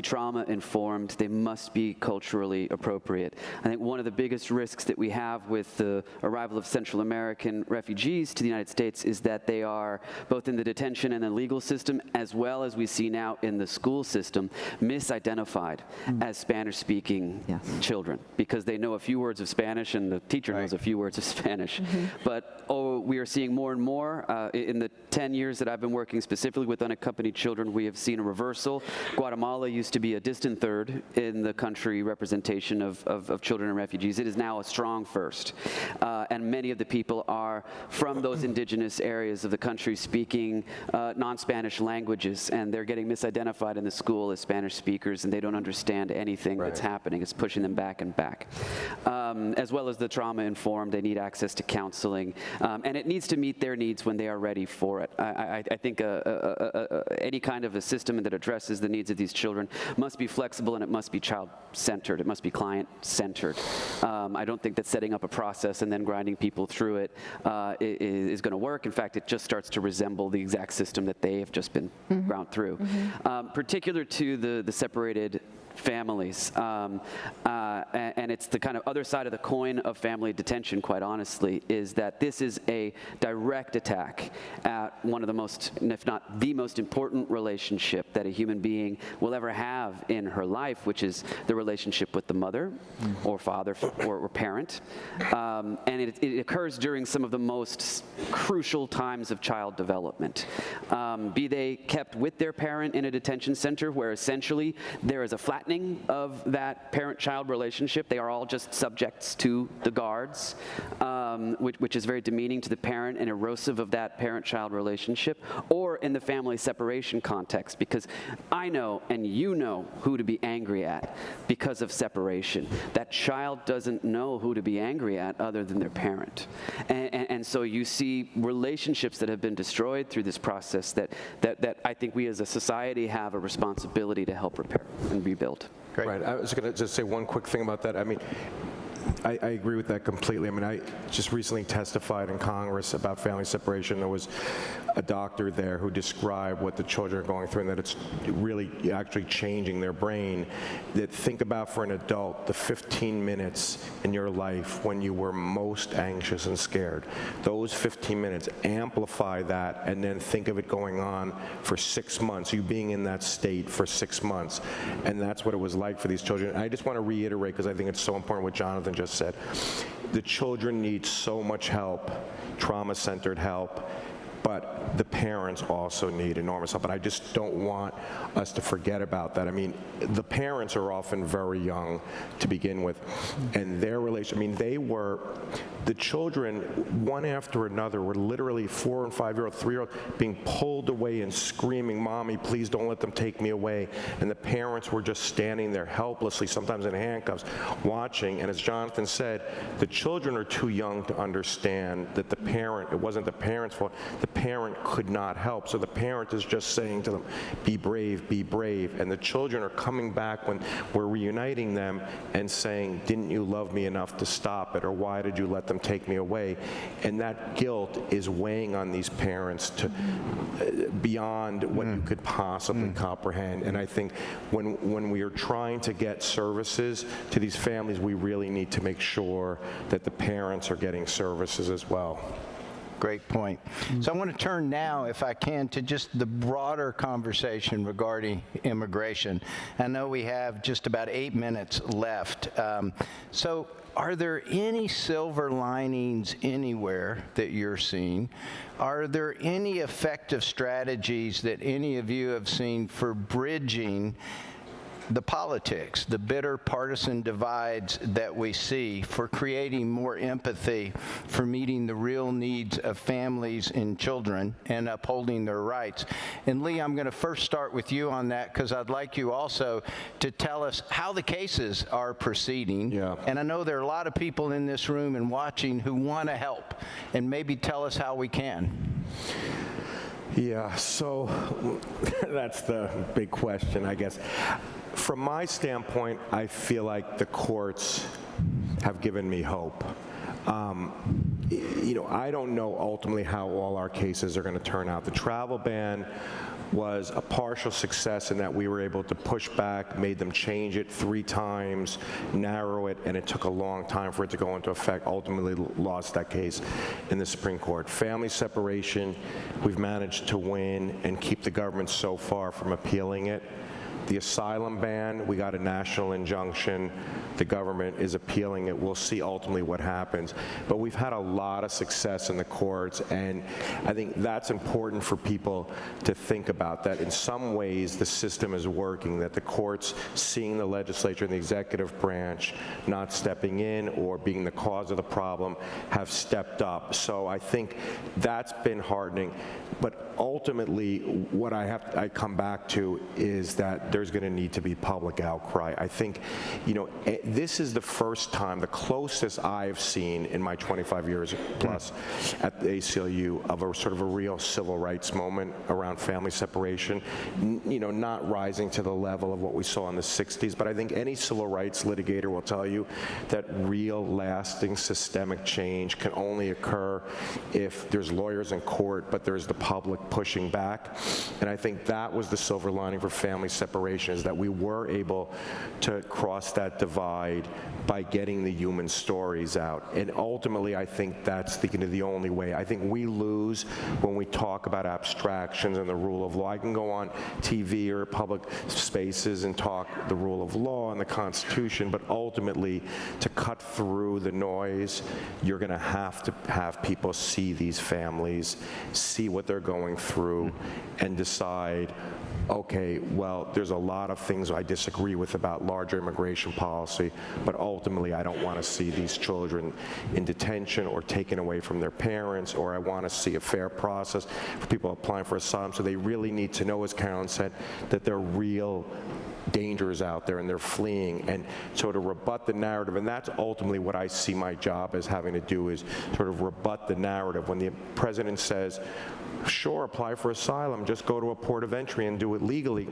trauma informed, they must be culturally appropriate. I think one of the biggest risks that we have with the arrival of Central American refugees to the United States is that they are both in the detention and the legal system, as well as we see now in the school system, misidentified as Spanish-speaking children, because they know a few words of Spanish and the teacher knows a few words of Spanish. But we are seeing more and more. In the 10 years that I've been working specifically with unaccompanied children, we have seen a reversal. Guatemala used to be a distant third in the country representation of children and refugees. It is now a strong first. And many of the people are from those indigenous areas of the country speaking non-Spanish languages, and they're getting misidentified in the school as Spanish speakers, and they don't understand anything that's happening. It's pushing them back and back. As well as the trauma-informed, they need access to counseling, and it needs to meet their needs when they are ready for it. I think any kind of a system that addresses the needs of these children must be flexible, and it must be child-centered. It must be client-centered. I don't think that setting up a process and then grinding people through it is going to work. In fact, it just starts to resemble the exact system that they have just been ground through. Particular to the separated families. And it's the kind of other side of the coin of family detention, quite honestly, is that this is a direct attack at one of the most, if not the most important relationship that a human being will ever have in her life, which is the relationship with the mother or father or parent. And it occurs during some of the most crucial times of child development. Be they kept with their parent in a detention center where essentially there is a flattening of that parent-child relationship. They are all just subjects to the guards, which is very demeaning to the parent and erosive of that parent-child relationship, or in the family separation context, because I know and you know who to be angry at because of separation. That child doesn't know who to be angry at other than their parent. And so you see relationships that have been destroyed through this process that I think we as a society have a responsibility to help repair and rebuild. Great. Right. I was going to just say one quick thing about that. I mean, I agree with that completely. I mean, I just recently testified in Congress about family separation. There was a doctor there who described what the children are going through and that it's really actually changing their brain. That think about for an adult the 15 minutes in your life when you were most anxious and scared. Those 15 minutes, amplify that, and then think of it going on for 6 months, you being in that state for 6 months. And that's what it was like for these children. I just want to reiterate, because I think it's so important what Jonathan just said. The children need so much help, trauma-centered help, but the parents also need enormous help. And I just don't want us to forget about that. I mean, the parents are often very young to begin with, and their relation, I mean, the children, one after another, were literally 4- and 5-year-old, 3-year-old, being pulled away and screaming, "Mommy, please don't let them take me away." And the parents were just standing there helplessly, sometimes in handcuffs, watching. And as Jonathan said, the children are too young to understand that the parent, it wasn't the parent's fault. The parent could not help. So the parent is just saying to them, be brave, be brave. And the children are coming back when we're reuniting them and saying, didn't you love me enough to stop it? Or why did you let them take me away? And that guilt is weighing on these parents to beyond what you could possibly comprehend. And I think when we are trying to get services to these families, we really need to make sure that the parents are getting services as well. Great point. So I want to turn now, if I can, to just the broader conversation regarding immigration. I know we have just about 8 minutes left. So are there any silver linings anywhere that you're seeing? Are there any effective strategies that any of you have seen for bridging the politics, the bitter partisan divides that we see, for creating more empathy, for meeting the real needs of families and children and upholding their rights? And Lee, I'm going to first start with you on that, because I'd like you also to tell us how the cases are proceeding. Yeah. And I know there are a lot of people in this room and watching who want to help, and maybe tell us how we can. Yeah, so that's the big question, I guess. From my standpoint, I feel like the courts have given me hope. I don't know ultimately how all our cases are going to turn out. The travel ban was a partial success in that we were able to push back, made them change it 3 times, narrow it, and it took a long time for it to go into effect. Ultimately lost that case in the Supreme Court. Family separation, we've managed to win and keep the government so far from appealing it. The asylum ban, we got a national injunction. The government is appealing it. We'll see ultimately what happens. But we've had a lot of success in the courts, and I think that's important for people to think about, that in some ways the system is working, that the courts, seeing the legislature and the executive branch not stepping in or being the cause of the problem, have stepped up. So I think that's been heartening. But ultimately, what I come back to is that there's going to need to be public outcry. I think, this is the first time, the closest I've seen in my 25 years plus at the ACLU, of a sort of a real civil rights moment around family separation. Not rising to the level of what we saw in the 60s, but I think any civil rights litigator will tell you that real, lasting, systemic change can only occur if there's lawyers in court, but there's the public pushing back. And I think that was the silver lining for family separation. immigration is that we were able to cross that divide by getting the human stories out. And ultimately, I think that's the only way. I think we lose when we talk about abstractions and the rule of law. I can go on TV or public spaces and talk the rule of law and the Constitution, but ultimately, to cut through the noise, you're going to have people see these families, see what they're going through, and decide, okay, well, there's a lot of things I disagree with about larger immigration policy, but ultimately I don't want to see these children in detention or taken away from their parents, or I want to see a fair process for people applying for asylum. So they really need to know, as Carolyn said, that there are real dangers out there and they're fleeing. And so to rebut the narrative, and that's ultimately what I see my job as having to do, is sort of rebut the narrative. When the president says, sure, apply for asylum, just go to a port of entry and do it legally,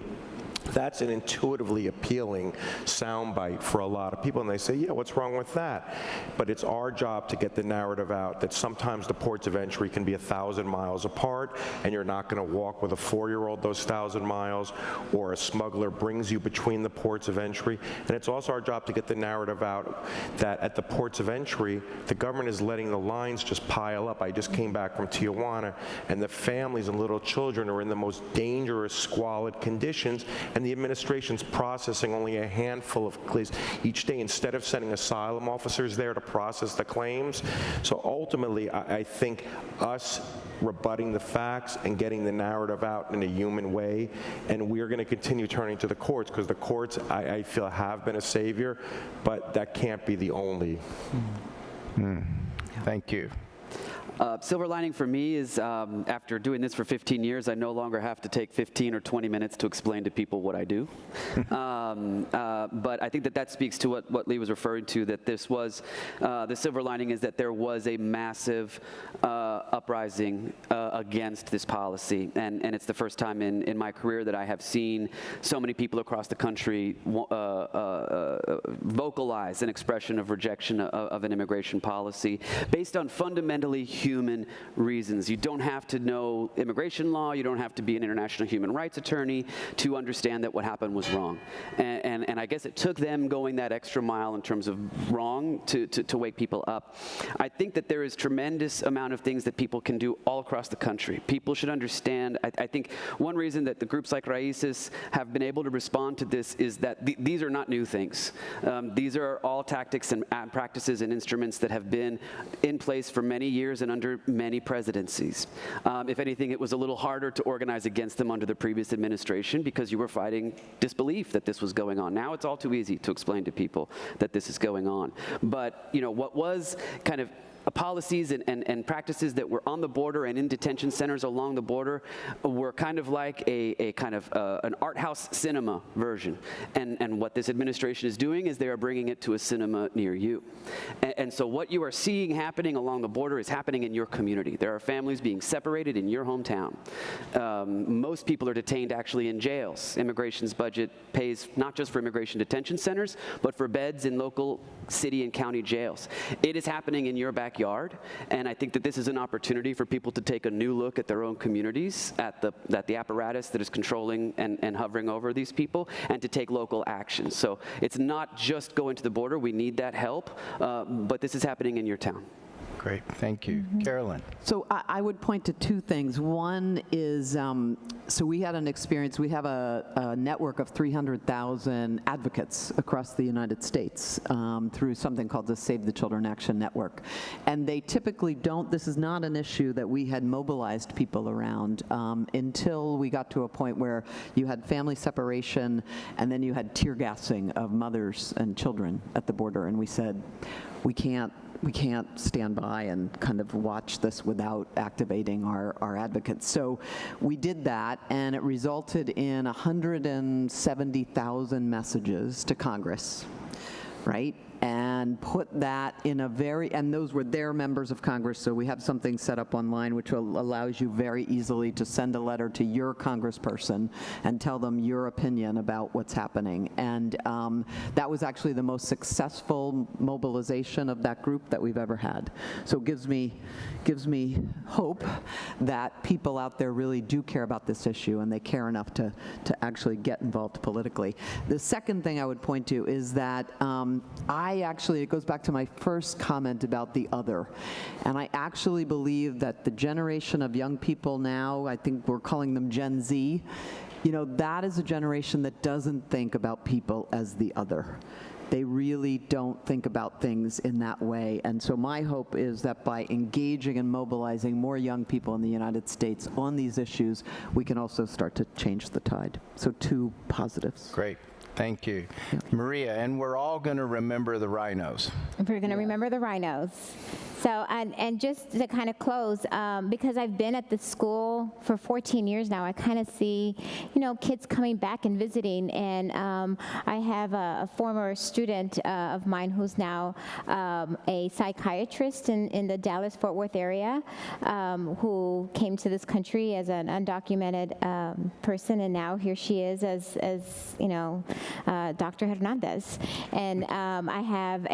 that's an intuitively appealing soundbite for a lot of people, and they say, yeah, what's wrong with that? But it's our job to get the narrative out that sometimes the ports of entry can be 1,000 miles apart, and you're not going to walk with a 4-year-old those 1,000 miles, or a smuggler brings you between the ports of entry. And it's also our job to get the narrative out that at the ports of entry, the government is letting the lines just pile up. I just came back from Tijuana, and the families and little children are in the most dangerous, squalid conditions, and the administration's processing only a handful of claims each day instead of sending asylum officers there to process the claims. So ultimately, I think us rebutting the facts and getting the narrative out in a human way, and we're going to continue turning to the courts, because the courts, I feel, have been a savior, but that can't be the only. Thank you. Silver lining for me is after doing this for 15 years, I no longer have to take 15 or 20 minutes to explain to people what I do. But I think that speaks to what Lee was referring to, that this was, the silver lining is that there was a massive uprising against this policy. And it's the first time in my career that I have seen so many people across the country vocalize an expression of rejection of an immigration policy based on fundamentally human reasons. You don't have to know immigration law, you don't have to be an international human rights attorney to understand that what happened was wrong. And I guess it took them going that extra mile in terms of wrong to wake people up. I think that there is tremendous amount of things that people can do all across the country. People should understand, I think one reason that the groups like Raíces have been able to respond to this is that these are not new things. These are all tactics and practices and instruments that have been in place for many years and under many presidencies. If anything, it was a little harder to organize against them under the previous administration because you were fighting disbelief that this was going on. Now it's all too easy to explain to people that this is going on. But what was kind of policies and practices that were on the border and in detention centers along the border were kind of like a kind of an art house cinema version. And what this administration is doing is they are bringing it to a cinema near you. And so what you are seeing happening along the border is happening in your community. There are families being separated in your hometown. Most people are detained actually in jails. Immigration's budget pays not just for immigration detention centers, but for beds in local city and county jails. It is happening in your backyard, and I think that this is an opportunity for people to take a new look at their own communities, at the apparatus that is controlling and hovering over these people, and to take local action. So it's not just going to the border. We need that help, but this is happening in your town. Great, thank you. Carolyn. So I would point to two things. One is, so we had an experience, we have a network of 300,000 advocates across the United States through something called the Save the Children Action Network. And they typically don't, this is not an issue that we had mobilized people around until we got to a point where you had family separation and then you had tear gassing of mothers and children at the border. And we said, we can't stand by and kind of watch this without activating our advocates. So we did that, and it resulted in 170,000 messages to Congress, right? and put that in a very, and those were their members of Congress, so we have something set up online which allows you very easily to send a letter to your congressperson and tell them your opinion about what's happening. And that was actually the most successful mobilization of that group that we've ever had. So it gives me hope that people out there really do care about this issue and they care enough to actually get involved politically. The second thing I would point to is that it goes back to my first comment about the other. And I actually believe that the generation of young people now, I think we're calling them Gen Z, that is a generation that doesn't think about people as the other. They really don't think about things in that way. And so my hope is that by engaging and mobilizing more young people in the United States on these issues, we can also start to change the tide. So 2 positives. Great. Thank you. Maria, and we're all going to remember the rhinos. We're going to remember the rhinos. So, and just to kind of close, because I've been at the school for 14 years now, I kind of see, kids coming back and visiting. And I have a former student of mine who's now a psychiatrist in the Dallas-Fort Worth area, who came to this country as an undocumented person, and now here she is as Dr. Hernandez. And I have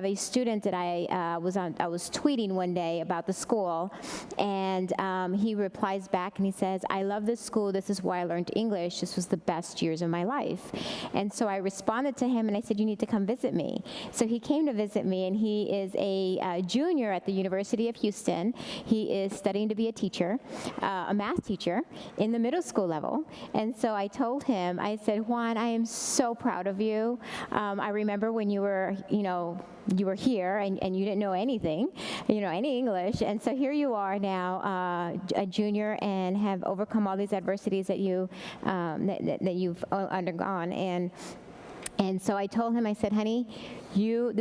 a student that I was tweeting one day about the school, and he replies back and he says, "I love this school. This is why I learned English. This was the best years of my life." And so I responded to him and I said, "You need to come visit me." So he came to visit me, and he is a junior at the University of Houston. He is studying to be a teacher, a math teacher in the middle school level. And so I told him, I said, "Juan, I am so proud of you. I remember when you were here and you didn't know anything, any English. And so here you are now, a junior, and have overcome all these adversities that you've undergone." And so I told him, I said, "Honey, you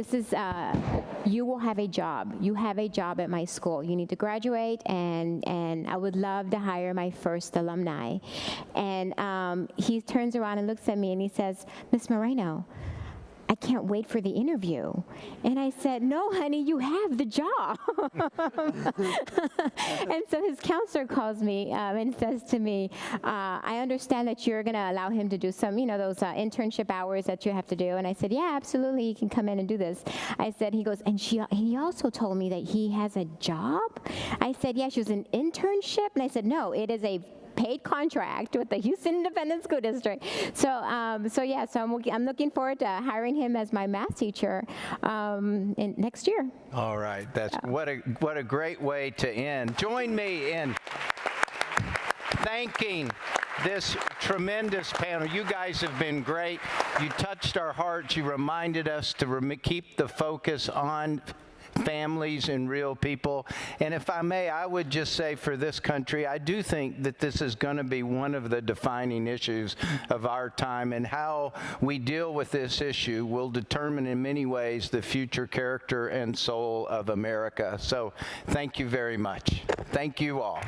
will have a job. You have a job at my school. You need to graduate, and I would love to hire my first alumni." And he turns around and looks at me and he says, "Miss Moreno, I can't wait for the interview." And I said, "No, honey, you have the job." And so his counselor calls me and says to me, "I understand that you're going to allow him to do some, those internship hours that you have to do." And I said, "Yeah, absolutely, he can come in and do this." I said, he goes, and he also told me that he has a job? I said, "Yeah, she was an internship." And I said, "No, it is a paid contract with the Houston Independent School District." So I'm looking forward to hiring him as my math teacher next year. All right, that's what a great way to end. Join me in thanking this tremendous panel. You guys have been great. You touched our hearts. You reminded us to keep the focus on families and real people. And if I may, I would just say for this country, I do think that this is going to be one of the defining issues of our time, and how we deal with this issue will determine in many ways the future character and soul of America. So thank you very much. Thank you all.